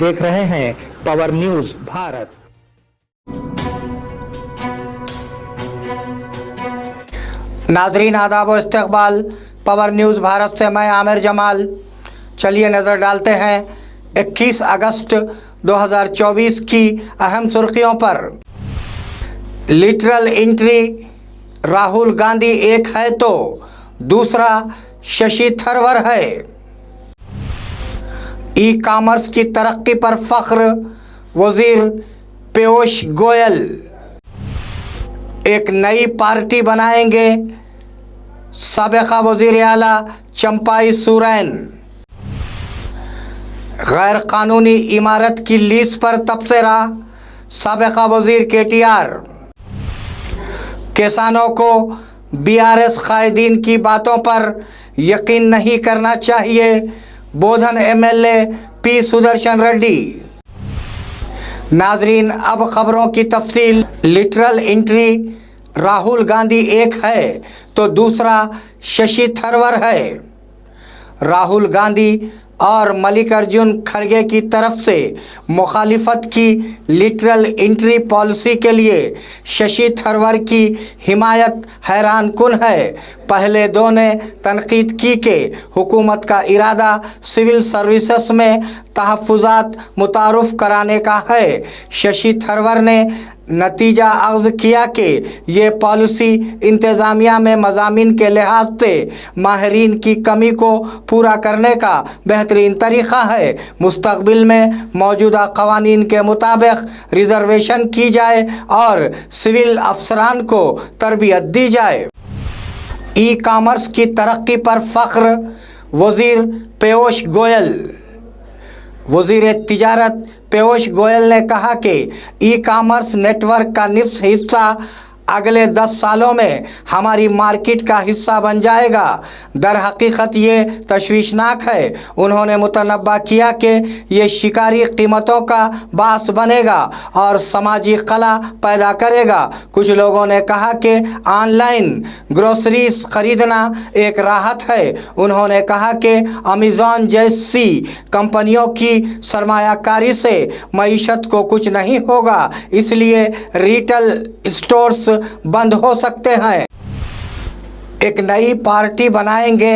देख रहे हैं पावर न्यूज भारत। नाजरीन आदाब व इस्तकबाल, पावर न्यूज़ भारत से मैं आमिर जमाल। चलिए नज़र डालते हैं 21 अगस्त 2024 की अहम सुर्खियों पर। लिटरल एंट्री, राहुल गांधी एक है तो दूसरा शशि थरूर है। ई कॉमर्स की तरक्की पर फख्र, वजीर पीयूष गोयल। एक नई पार्टी बनाएंगे, साबिका वजीर आला चंपाई सोरेन। गैर कानूनी इमारत की लीज पर तबसरा, साबिका वजीर KTR। किसानों को BRS कायदीन की बातों पर यकीन नहीं करना चाहिए, बोधन MLA P सुदर्शन रेड्डी। नाजरीन अब खबरों की तफसील। लिटरल एंट्री, राहुल गांधी एक है तो दूसरा शशि थरूर है। राहुल गांधी और मल्लिकार्जुन खड़गे की तरफ से मुखालिफत की लिटरल एंट्री पॉलिसी के लिए शशि थरूर की हिमायत हैरान कुन है। पहले दो ने तनकीद की कि हुकूमत का इरादा सिविल सर्विसेज में तहफ़्फ़ुज़ात मुतारुफ़ कराने का है। शशि थरूर ने नतीजा अख्ज़ किया कि ये पॉलिसी इंतज़ामिया में मज़ामीन के लिहाज से माहिरीन की कमी को पूरा करने का बेहतरीन तरीक़ा है। मुस्तक़बिल में मौजूदा क़वानीन के मुताबिक रिज़र्वेशन की जाए और सिविल अफसरान को तरबियत दी जाए। ई कॉमर्स की तरक्की पर फ़ख्र, वज़ीर पीयूष गोयल। वज़ीर तिजारत पीयूष गोयल ने कहा कि ई कॉमर्स नेटवर्क का निफ्स हिस्सा अगले 10 सालों में हमारी मार्केट का हिस्सा बन जाएगा। दर हकीकत ये तशवीशनाक है। उन्होंने मुतनब्बा किया कि ये शिकारी कीमतों का बास बनेगा और समाजी खला पैदा करेगा। कुछ लोगों ने कहा कि ऑनलाइन ग्रोसरीज खरीदना एक राहत है। उन्होंने कहा कि अमेज़ॉन जैसी कंपनियों की सरमायाकारी से मईशत को कुछ नहीं होगा, इसलिए रिटेल स्टोर्स बंद हो सकते हैं। एक नई पार्टी बनाएंगे,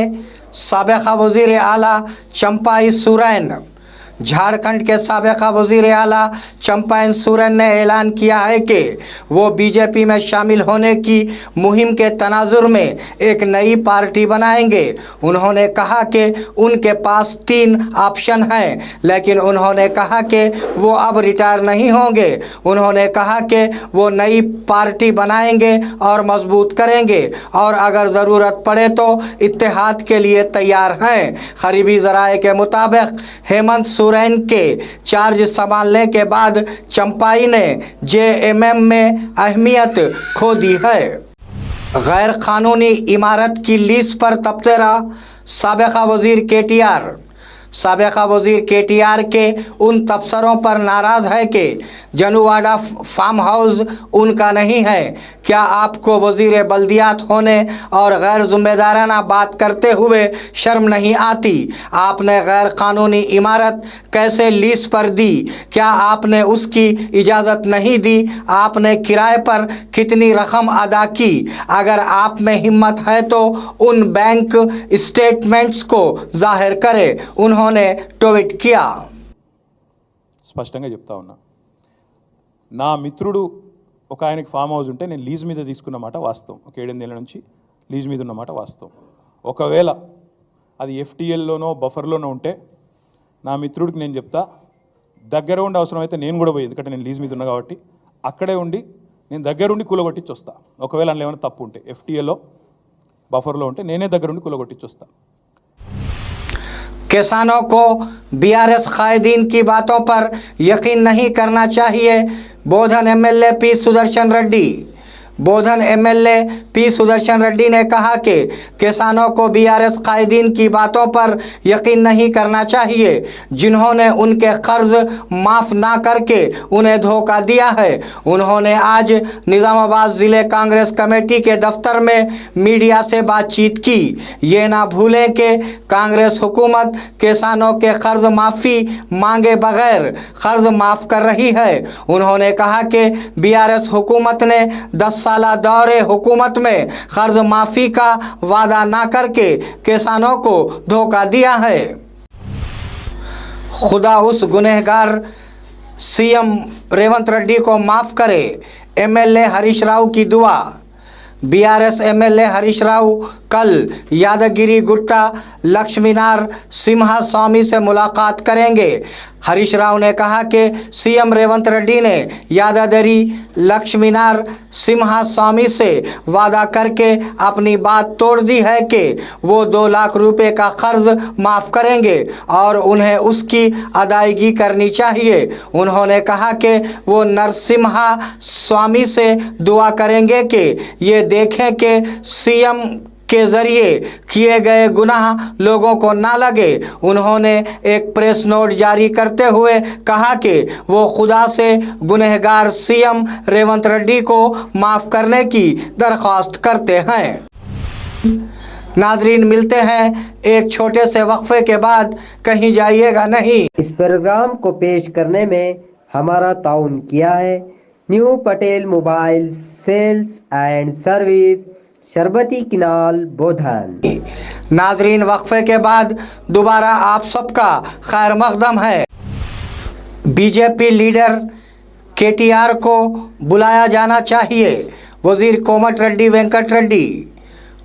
साबिका वजीर आला चंपाई सोरेन। झारखंड के साबिका वजीर आला चंपाई सोरेन ने ऐलान किया है कि वो बीजेपी में शामिल होने की मुहिम के तनाजुर में एक नई पार्टी बनाएंगे। उन्होंने कहा कि उनके पास 3 ऑप्शन हैं, लेकिन उन्होंने कहा कि वो अब रिटायर नहीं होंगे। उन्होंने कहा कि वो नई पार्टी बनाएंगे और मजबूत करेंगे और अगर ज़रूरत पड़े तो इत्तेहाद के लिए तैयार हैं। करीबी ज़राए के मुताबिक हेमंत सोरेन के चार्ज संभालने के बाद चंपाई ने JMM में अहमियत खो दी है। गैर कानूनी इमारत की लीज पर तबसरा, साबिका वजीर KTR। साबिका वजीर KTR के उन तबसरों पर नाराज़ है कि जनूवाड़ा फार्म हाउस उनका नहीं है। क्या आपको वजीर बल्दियात होने और गैर ज़िम्मेदाराना बात करते हुए शर्म नहीं आती? आपने गैर कानूनी इमारत कैसे लीज पर दी? क्या आपने उसकी इजाज़त नहीं दी? आपने किराए पर कितनी रकम अदा की? अगर आप में हिम्मत है तो उन बैंक स्टेटमेंट्स को जाहिर करें, उन्होंने ट्वीट किया। స్పష్టంగా చెప్తా ఉన్నా, నా మిత్రుడు ఒక ఆయనకి ఫామ్ హౌస్ ఉంటే నేను లీజ్ మీద తీసుకున్న మాట వాస్తవం. ఒక 7-8 ఏళ్ల నుంచి లీజ్ మీద ఉన్నమాట వాస్తవం. ఒకవేళ అది FTLలోనో బఫర్లోనో ఉంటే నా మిత్రుడికి నేను చెప్తా, దగ్గర ఉండి అవసరమైతే నేను కూడా పోయి, ఎందుకంటే నేను లీజ్ మీద ఉన్నా కాబట్టి అక్కడే ఉండి నేను దగ్గరుండి కూలగొట్టించి వస్తా. ఒకవేళ అందులో ఏమైనా తప్పు ఉంటే FTLలో బఫర్లో ఉంటే నేనే దగ్గరుండి కూలగొట్టించి వస్తా. किसानों को BRS कायदीन की बातों पर यकीन नहीं करना चाहिए, बोधन MLA P सुदर्शन रेड्डी। बोधन एमएलए पी सुदर्शन रेड्डी ने कहा कि किसानों को बीआरएस कायदीन की बातों पर यकीन नहीं करना चाहिए, जिन्होंने उनके कर्ज माफ़ ना करके उन्हें धोखा दिया है। उन्होंने आज निज़ामाबाद ज़िले कांग्रेस कमेटी के दफ्तर में मीडिया से बातचीत की। ये ना भूलें कि कांग्रेस हुकूमत किसानों के कर्ज माफ़ी मांगे बगैर कर्ज माफ़ कर रही है। उन्होंने कहा कि बीआरएस हुकूमत ने 10 साला दौरे हुकूमत में कर्ज माफ़ी का वादा ना करके किसानों को धोखा दिया है। खुदा उस गुनहगार सीएम रेवंत रेड्डी को माफ़ करे, एमएलए हरीश राव की दुआ। बीआरएस एमएलए हरीश राव कल यादगिरी गुट्टा लक्ष्मीनार सिम्हा स्वामी से मुलाकात करेंगे। हरीश राव ने कहा कि सीएम रेवंत रेड्डी ने यादागिरी लक्ष्मीनार सिम्हा स्वामी से वादा करके अपनी बात तोड़ दी है कि वो 2 लाख रुपए का कर्ज माफ़ करेंगे और उन्हें उसकी अदायगी करनी चाहिए। उन्होंने कहा कि वो नरसिम्हा स्वामी से दुआ करेंगे कि ये देखें कि सीएम के जरिए किए गए गुनाह लोगों को ना लगे। उन्होंने एक प्रेस नोट जारी करते हुए कहा कि वो खुदा से गुनहगार सीएम रेवंत रेड्डी को माफ़ करने की दरख्वास्त करते हैं। नाजरीन, मिलते हैं एक छोटे से वक्फे के बाद, कहीं जाइएगा नहीं। इस प्रोग्राम को पेश करने में हमारा ताउन किया है new Patel mobile sales and service, शरबती किनाल, बोधन। नाजरीन, वक्फे के बाद दोबारा आप सबका खैर मकदम है। बीजेपी लीडर केटीआर को बुलाया जाना चाहिए, वजीर कोमटिरेड्डी वेंकट रेड्डी।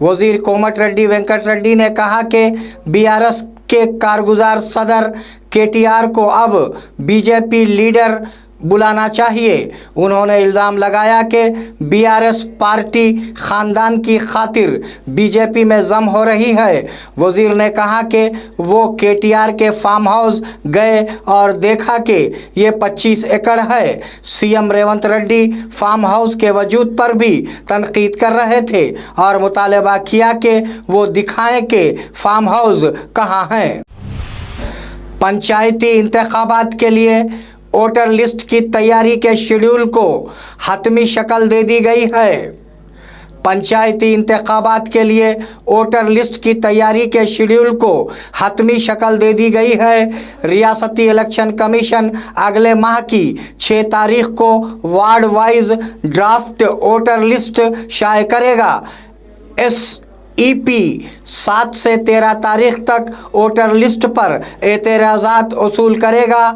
वजीर कोमटिरेड्डी वेंकट रेड्डी ने कहा कि बीआरएस के कारगुजार सदर केटीआर को अब बीजेपी लीडर बुलाना चाहिए। उन्होंने इल्ज़ाम लगाया कि बीआरएस पार्टी ख़ानदान की खातिर बीजेपी में जम हो रही है। वज़ीर ने कहा कि वो केटीआर के फार्म हाउस गए और देखा कि ये 25 एकड़ है। CM Revanth Reddy farm house के वजूद पर भी तनकीद कर रहे थे और मुतालबा किया कि वो दिखाएं कि फार्म हाउस कहाँ हैं। पंचायती इंतखाबात के लिए वोटर लिस्ट की तैयारी के शेड्यूल को हतमी शक्ल दे दी गई है। पंचायती इंतखाबात के लिए वोटर लिस्ट की तैयारी के शेड्यूल को हतमी शक्ल दे दी गई है। रियासती इलेक्शन कमीशन अगले माह की 6 तारीख को ward wise draft voter list शाये करेगा। SEP 7 से 13 तारीख तक वोटर लिस्ट पर एतराज़ात वसूल करेगा।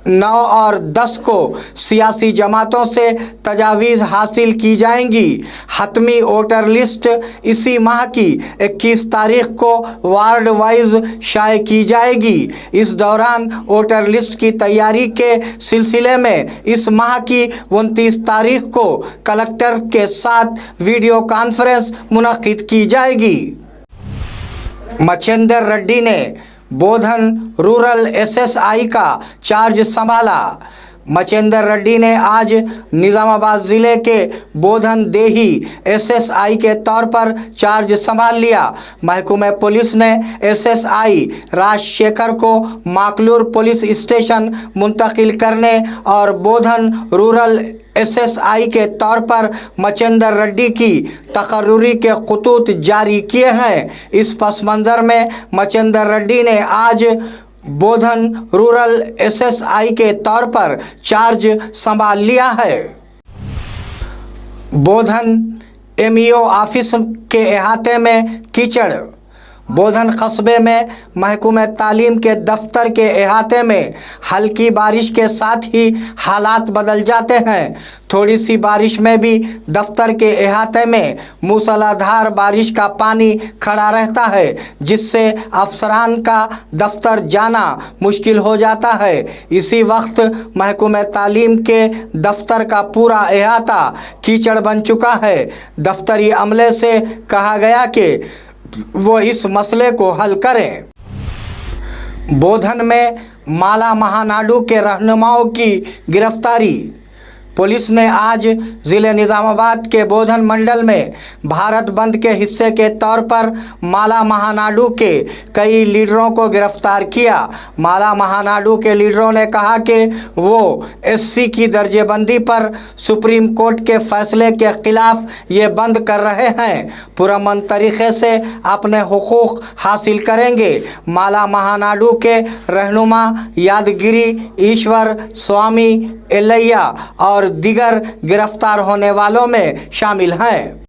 9 और 10 को सियासी जमातों से तजावीज़ हासिल की जाएंगी। हतमी वोटर लिस्ट इसी माह की 21 तारीख को वार्ड वाइज शाये की जाएगी। इस दौरान वोटर लिस्ट की तैयारी के सिलसिले में इस माह की 29 तारीख को कलेक्टर के साथ वीडियो कॉन्फ्रेंस मुनक्किद की जाएगी। मच्छिंदर रेड्डी ने बोधन रूरल SSI का चार्ज संभाला। मच्छिंदर रेड्डी ने आज निज़ामाबाद ज़िले के बोधन देही SSI के तौर पर चार्ज संभाल लिया। महकमे पुलिस ने SSI राजशेखर को माकलूर पुलिस स्टेशन मुंतकिल करने और बोधन रूरल SSI के तौर पर मच्छिंदर रेड्डी की तकर्रुरी के खतूत जारी किए हैं। इस पस मंज़र में मच्छिंदर रेड्डी ने आज बोधन रूरल SSI के तौर पर चार्ज संभाल लिया है। बोधन MEO ऑफिस के अहाते में कीचड़। बोधन कस्बे में महकमे तालीम के दफ्तर के अहाते में हल्की बारिश के साथ ही हालात बदल जाते हैं। थोड़ी सी बारिश में भी दफ्तर के अहाते में मूसलाधार बारिश का पानी खड़ा रहता है, जिससे अफसरान का दफ्तर जाना मुश्किल हो जाता है। इसी वक्त महकमे तालीम के दफ्तर का पूरा अहाता कीचड़ बन चुका है। दफ्तरी अमले से कहा गया कि वो इस मसले को हल करें। बोधन में माला महानाडू के रहनुमाओं की गिरफ्तारी। पुलिस ने आज ज़िले निज़ामाबाद के बोधन मंडल में भारत बंद के हिस्से के तौर पर माला महानाडू के कई लीडरों को गिरफ्तार किया। माला महानाडू के लीडरों ने कहा कि वो एससी की दर्जेबंदी पर सुप्रीम कोर्ट के फैसले के खिलाफ ये बंद कर रहे हैं, पुरअमन तरीके से अपने हुकूक हासिल करेंगे। माला महानाडू के रहनुमा यादगिरी ईश्वर स्वामी एलैया और दीगर गिरफ्तार होने वालों में शामिल हैं।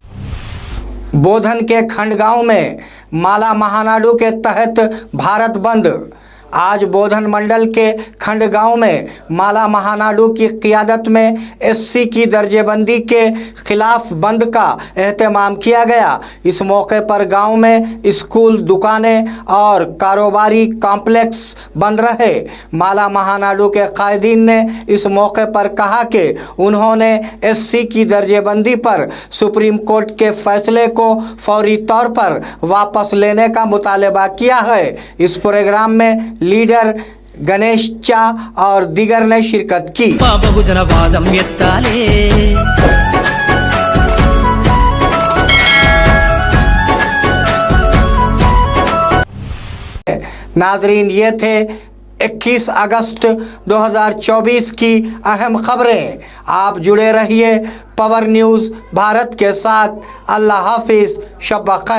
बोधन के खंडगांव में माला महानाडू के तहत भारत बंद। आज बोधन मंडल के खंडगांव में माला महानाडू की क़ियादत में एससी की दर्जेबंदी के खिलाफ बंद का एहतमाम किया गया। इस मौके पर गांव में स्कूल, दुकानें और कारोबारी कॉम्प्लेक्स बंद रहे। माला महानाडू के कायदीन ने इस मौके पर कहा कि उन्होंने एससी की दर्जेबंदी पर सुप्रीम कोर्ट के फैसले को फौरी तौर पर वापस लेने का मुतालबा किया है। इस प्रोग्राम में लीडर गणेश चा और दीगर ने शिरकत की। बहुजनवादम एत्ताले नाजरीन, ये थे 21 अगस्त 2024 की अहम खबरें। आप जुड़े रहिए पावर न्यूज़ भारत के साथ। अल्लाह हाफिज़, शब ब खैर।